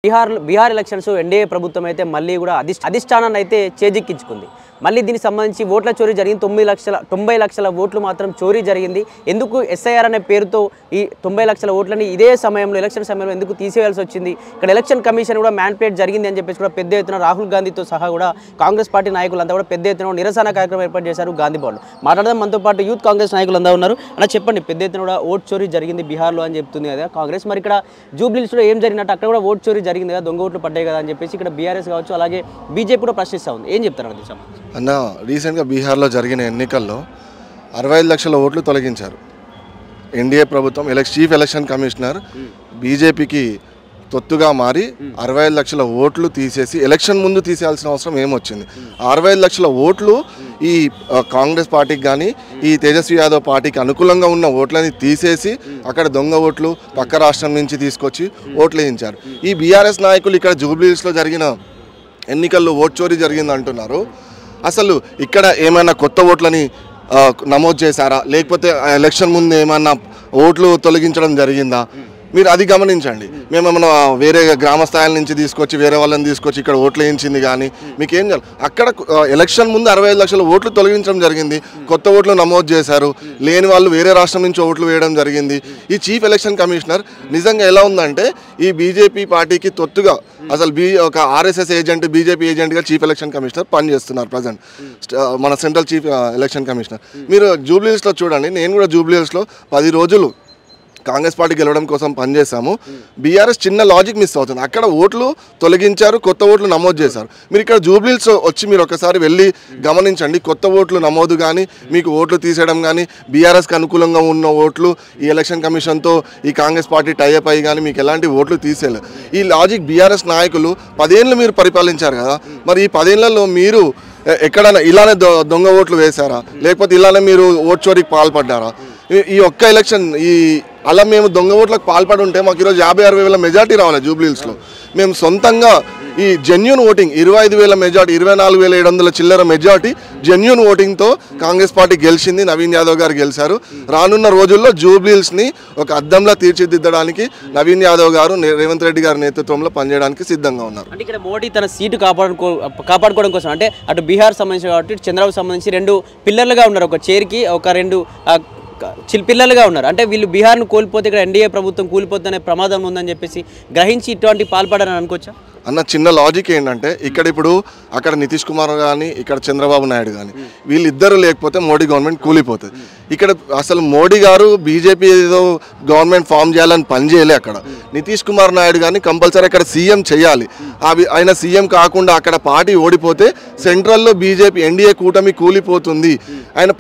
Bihar elections NDA ప్రభుత్వం అయితే మళ్ళీ కూడా అధిష్టానాన్ని అయితే చేజిక్కించుకుంది. మళ్ళీ దీనికి సంబంధించి ఓట్ల చోరీ జరిగింది. 90 లక్షల ఓట్లు మాత్రం చోరీ జరిగింది. ఎందుకు ఎస్ఐఆర్ అనే పేరుతో ఈ 90 లక్షల ఓట్లని ఇదే సమయంలో ఎలక్షన్ సమయంలో ఎందుకు తీసేయాల్సి వచ్చింది? ఇక్కడ ఎలక్షన్ కమిషన్ కూడా మ్యాన్పులేట్ జరిగింది అని చెప్పేసి కూడా పెద్ద ఎత్తున రాహుల్ గాంధీతో సహా కూడా కాంగ్రెస్ పార్టీ నాయకులంతా కూడా పెద్ద ఎత్తున నిరసన కార్యక్రమం ఏర్పాటు చేశారు గాంధీ భవన్లో. మాట్లాడదాం, మనతో పాటు యూత్ కాంగ్రెస్ నాయకులంతా ఉన్నారు. అలా చెప్పండి, పెద్ద ఎత్తున కూడా ఓట్ చోరీ జరిగింది బీహార్లో అని చెప్తుంది కదా కాంగ్రెస్. మరి ఇక్కడ జూబ్లీహిల్స్లో ఏం జరిగినట్టు అక్కడ కూడా ఓట్ చోరీ జరిగింది కదా, దొంగ ఓట్లు పడ్డాయి కదా అని చెప్పేసి ఇక్కడ బీఆర్ఎస్ కావచ్చు అలాగే బీజేపీ కూడా ప్రశ్నిస్తూ ఉంది. ఏం చెప్తారు అన్న? రీసెంట్గా బీహార్లో జరిగిన ఎన్నికల్లో 65 లక్షల ఓట్లు తొలగించారు ఎన్డీఏ ప్రభుత్వం. చీఫ్ ఎలక్షన్ కమిషనర్ బీజేపీకి తొత్తుగా మారి 65 లక్షల ఓట్లు తీసేసి ఎలక్షన్ ముందు తీసేయాల్సిన అవసరం ఏమొచ్చింది? 65 లక్షల ఓట్లు ఈ కాంగ్రెస్ పార్టీకి కానీ ఈ తేజస్వి యాదవ్ పార్టీకి అనుకూలంగా ఉన్న ఓట్లని తీసేసి అక్కడ దొంగ ఓట్లు పక్క రాష్ట్రం నుంచి తీసుకొచ్చి ఓట్లు వేయించారు. ఈ బీఆర్ఎస్ నాయకులు ఇక్కడ జూబ్లీహిల్స్లో జరిగిన ఎన్నికల్లో ఓట్ చోరీ జరిగింది అంటున్నారు. అసలు ఇక్కడ ఏమైనా కొత్త ఓట్లని నమోదు చేశారా, లేకపోతే ఎలక్షన్ ముందు ఏమైనా ఓట్లు తొలగించడం జరిగిందా? మీరు అది గమనించండి. మేమేమన్నా వేరే గ్రామ స్థాయిల నుంచి తీసుకొచ్చి వేరే వాళ్ళని తీసుకొచ్చి ఇక్కడ ఓట్లు వేయించింది కానీ మీకేం చేయాలి? అక్కడ ఎలక్షన్ ముందు 65 లక్షల ఓట్లు తొలగించడం జరిగింది. కొత్త ఓట్లు నమోదు చేశారు. లేని వాళ్ళు వేరే రాష్ట్రం నుంచి ఓట్లు వేయడం జరిగింది. ఈ చీఫ్ ఎలక్షన్ కమిషనర్ నిజంగా ఎలా ఉందంటే ఈ బీజేపీ పార్టీకి తొత్తుగా అసలు ఒక ఆర్ఎస్ఎస్ ఏజెంట్ బీజేపీ ఏజెంట్గా చీఫ్ ఎలక్షన్ కమిషనర్ పనిచేస్తున్నారు ప్రజెంట్ మన సెంట్రల్ చీఫ్ ఎలక్షన్ కమిషనర్. మీరు జూబ్లీహిల్స్లో చూడండి, నేను కూడా జూబ్లీహిల్స్లో 10 రోజులు కాంగ్రెస్ పార్టీ గెలవడం కోసం పనిచేశాము. బీఆర్ఎస్ చిన్న లాజిక్ మిస్ అవుతుంది. అక్కడ ఓట్లు తొలగించారు, కొత్త ఓట్లు నమోదు చేశారు. మీరు ఇక్కడ జూబ్లీహిల్స్ వచ్చి మీరు ఒకసారి వెళ్ళి గమనించండి. కొత్త ఓట్లు నమోదు కానీ మీకు ఓట్లు తీసేయడం కానీ బీఆర్ఎస్కి అనుకూలంగా ఉన్న ఓట్లు ఈ ఎలక్షన్ కమిషన్తో ఈ కాంగ్రెస్ పార్టీ టైఅప్ అయ్యి కానీ మీకు ఎలాంటి ఓట్లు తీసేయలేదు. ఈ లాజిక్ బీఆర్ఎస్ నాయకులు 10 ఏళ్ళు మీరు పరిపాలించారు కదా, మరి ఈ 10 ఏళ్లలో మీరు ఎక్కడైనా ఇలానే దొంగ ఓట్లు వేశారా, లేకపోతే ఇలానే మీరు ఓట్ చోరీకి పాల్పడ్డారా? ఈ ఒక్క ఎలక్షన్ అలా మేము దొంగ ఓట్లకు పాల్పడి ఉంటే మాకు ఈరోజు 50-60 వేల మెజార్టీ రావాలి జూబ్లీహిల్స్లో. మేము సొంతంగా ఈ జెన్యూన్ ఓటింగ్ 25,000 మెజార్టీ 24,700 చిల్లర మెజార్టీ జెన్యూన్ ఓటింగ్తో కాంగ్రెస్ పార్టీ గెలిచింది. నవీన్ యాదవ్ గారు గెలిచారు. రానున్న రోజుల్లో జూబ్లీహిల్స్ని ఒక అద్దంలా తీర్చిదిద్దడానికి నవీన్ యాదవ్ గారు రేవంత్ రెడ్డి గారి నేతృత్వంలో పనిచేయడానికి సిద్ధంగా ఉన్నారు. అంటే ఇక్కడ మోడీ తన సీటు కాపాడుకోవడం కోసం అంటే అటు బీహార్ సంబంధించి కాబట్టి చంద్రబాబు సంబంధించి 2 పిల్లర్లుగా ఉన్నారు. ఒక చైర్కి ఒక 2 పిల్లలుగా ఉన్నారు. అంటే వీళ్ళు బీహార్ను కోల్పోతే ఇక్కడ ఎన్డీఏ ప్రభుత్వం కూలిపోతుందనే ప్రమాదం ఉందని చెప్పేసి గ్రహించి ఇటువంటి పాల్పడారని అనుకోవచ్చా? అన్న చిన్న లాజిక్ ఏంటంటే ఇక్కడ ఇప్పుడు అక్కడ నితీష్ కుమార్ కానీ ఇక్కడ చంద్రబాబు నాయుడు కానీ వీళ్ళిద్దరూ లేకపోతే మోడీ గవర్నమెంట్ కూలిపోతుంది. ఇక్కడ అసలు మోడీ గారు బీజేపీ ఏదో గవర్నమెంట్ ఫామ్ చేయాలని పని చేయలే. అక్కడ నితీష్ కుమార్ నాయుడు కానీ కంపల్సరీ అక్కడ సీఎం చేయాలి. ఆయన సీఎం కాకుండా అక్కడ పార్టీ ఓడిపోతే సెంట్రల్లో బీజేపీ ఎన్డీఏ కూటమి కూలిపోతుంది. ఆయన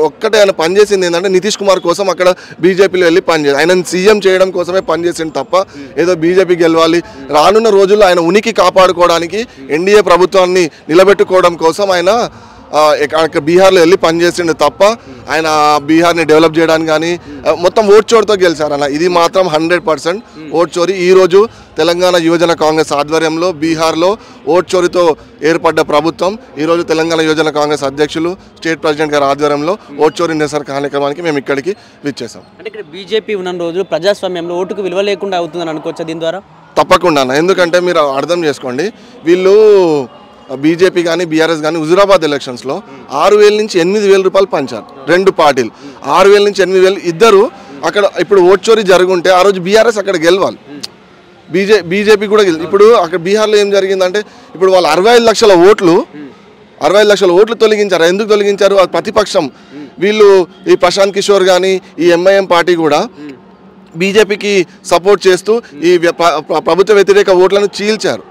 ఒక్కటే ఆయన పనిచేసింది ఏంటంటే నితీష్ కుమార్ కోసం అక్కడ బీజేపీలో వెళ్ళి పనిచేయాలి. ఆయన సీఎం చేయడం కోసమే పనిచేసింది తప్ప ఏదో బీజేపీ గెలవాలి. రానున్న రోజుల్లో ఆయన ఉనికి కాపాడుకోవడానికి ఎన్డీఏ ప్రభుత్వాన్ని నిలబెట్టుకోవడం కోసం ఆయన బీహార్లో వెళ్ళి పనిచేసిండు తప్ప ఆయన బీహార్ని డెవలప్ చేయడానికి కానీ మొత్తం ఓట్ చోరుతో గెలిచారన్న. ఇది మాత్రం 100% ఓట్ చోరీ. ఈరోజు తెలంగాణ యువజన కాంగ్రెస్ ఆధ్వర్యంలో బీహార్లో ఓట్ చోరీతో ఏర్పడ్డ ప్రభుత్వం ఈరోజు తెలంగాణ యువజన కాంగ్రెస్ అధ్యక్షులు స్టేట్ ప్రెసిడెంట్ గారి ఆధ్వర్యంలో ఓట్ చోరీ నిరసన కార్యక్రమానికి మేము ఇక్కడికి విచ్చేసాం. అంటే ఇక్కడ బీజేపీ ఉన్న రోజులు ప్రజాస్వామ్యంలో ఓటుకు విలువ లేకుండా అవుతుందని అనుకోవచ్చా దీని ద్వారా? తప్పకుండా. ఎందుకంటే మీరు అర్థం చేసుకోండి, వీళ్ళు బీజేపీ కానీ బీఆర్ఎస్ కానీ హుజురాబాద్ ఎలక్షన్స్లో 6,000 నుంచి 8,000 రూపాయలు పంచారు 2 పార్టీలు. 6,000 నుంచి 8,000 ఇద్దరు అక్కడ ఇప్పుడు ఓట్ చోరీ జరుగుంటే ఆ రోజు బీఆర్ఎస్ అక్కడ గెలవాలి, బీజేపీ కూడా ఇప్పుడు అక్కడ బీహార్లో ఏం జరిగిందంటే ఇప్పుడు వాళ్ళు 65 లక్షల ఓట్లు తొలగించారు. ఎందుకు తొలగించారు? అది ప్రతిపక్షం. వీళ్ళు ఈ ప్రశాంత్ కిషోర్ కానీ ఈ ఎంఐఎం పార్టీ కూడా బీజేపీకి సపోర్ట్ చేస్తూ ఈ ప్రభుత్వ వ్యతిరేక ఓట్లను చీల్చారు.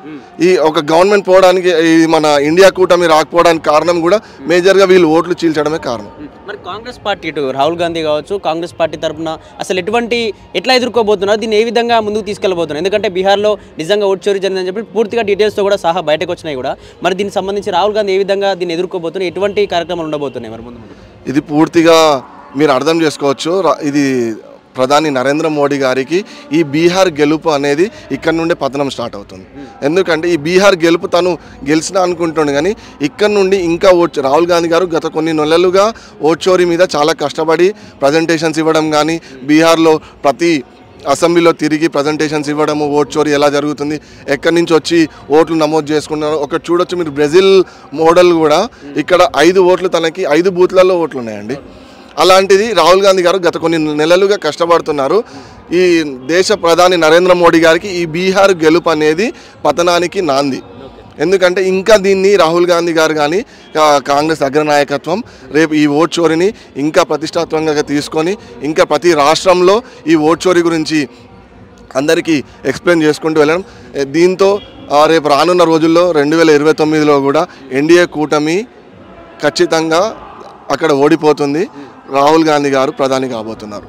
ఈ ఒక గవర్నమెంట్ పోవడానికి ఈ మన ఇండియా కూటమి రాకపోవడానికి కారణం కూడా మేజర్గా వీళ్ళు ఓట్లు చీల్చడమే కారణం. మరి కాంగ్రెస్ పార్టీ ఇటు రాహుల్ గాంధీ కావచ్చు కాంగ్రెస్ పార్టీ తరఫున అసలు ఎట్లా ఎదుర్కోబోతున్నారు, దీన్ని ఏ విధంగా ముందుకు తీసుకెళ్ళబోతున్నారు? ఎందుకంటే బీహార్లో నిజంగా ఓట్ చోరీ జరిగిందని చెప్పి పూర్తిగా డీటెయిల్స్తో కూడా సహా బయటకు వచ్చినాయి కూడా. మరి దీనికి సంబంధించి రాహుల్ గాంధీ ఏ విధంగా దీన్ని ఎదుర్కోబోతున్నారు, ఎటువంటి కార్యక్రమాలు ఉండబోతున్నాయి మరి ముందు? ఇది పూర్తిగా మీరు అర్థం చేసుకోవచ్చు. ఇది ప్రధాని నరేంద్ర మోడీ గారికి ఈ బీహార్ గెలుపు అనేది ఇక్కడ నుండే పతనం స్టార్ట్ అవుతుంది. ఎందుకంటే ఈ బీహార్ గెలుపు తను గెలిచినా అనుకుంటుండే కానీ ఇక్కడ నుండి ఇంకా రాహుల్ గాంధీ గారు గత కొన్ని నెలలుగా ఓట్ చోరీ మీద చాలా కష్టపడి ప్రజెంటేషన్స్ ఇవ్వడం కానీ బీహార్లో ప్రతి అసెంబ్లీలో తిరిగి ప్రజెంటేషన్స్ ఇవ్వడము, ఓట్ చోరీ ఎలా జరుగుతుంది, ఎక్కడి నుంచి వచ్చి ఓట్లు నమోదు చేసుకున్నారు. ఒకటి చూడొచ్చు మీరు, బ్రెజిల్ మోడల్ కూడా ఇక్కడ 5 ఓట్లు తనకి 5 బూత్లలో ఓట్లు ఉన్నాయండి. అలాంటిది రాహుల్ గాంధీ గారు గత కొన్ని నెలలుగా కష్టపడుతున్నారు. ఈ దేశ ప్రధాని నరేంద్ర మోడీ గారికి ఈ బీహార్ గెలుపు అనేది పతనానికి నాంది. ఎందుకంటే ఇంకా దీన్ని రాహుల్ గాంధీ గారు కానీ కాంగ్రెస్ అగ్రనాయకత్వం రేపు ఈ ఓట్ చోరీని ఇంకా ప్రతిష్టాత్మకంగా తీసుకొని ఇంకా ప్రతి రాష్ట్రంలో ఈ ఓట్ చోరీ గురించి అందరికీ ఎక్స్ప్లెయిన్ చేసుకుంటూ వెళ్ళడం. దీంతో రేపు రానున్న రోజుల్లో 2029లో కూడా ఎన్డీఏ కూటమి ఖచ్చితంగా అక్కడ ఓడిపోతుంది. రాహుల్ గాంధీ గారు ప్రధాని కాబోతున్నారు.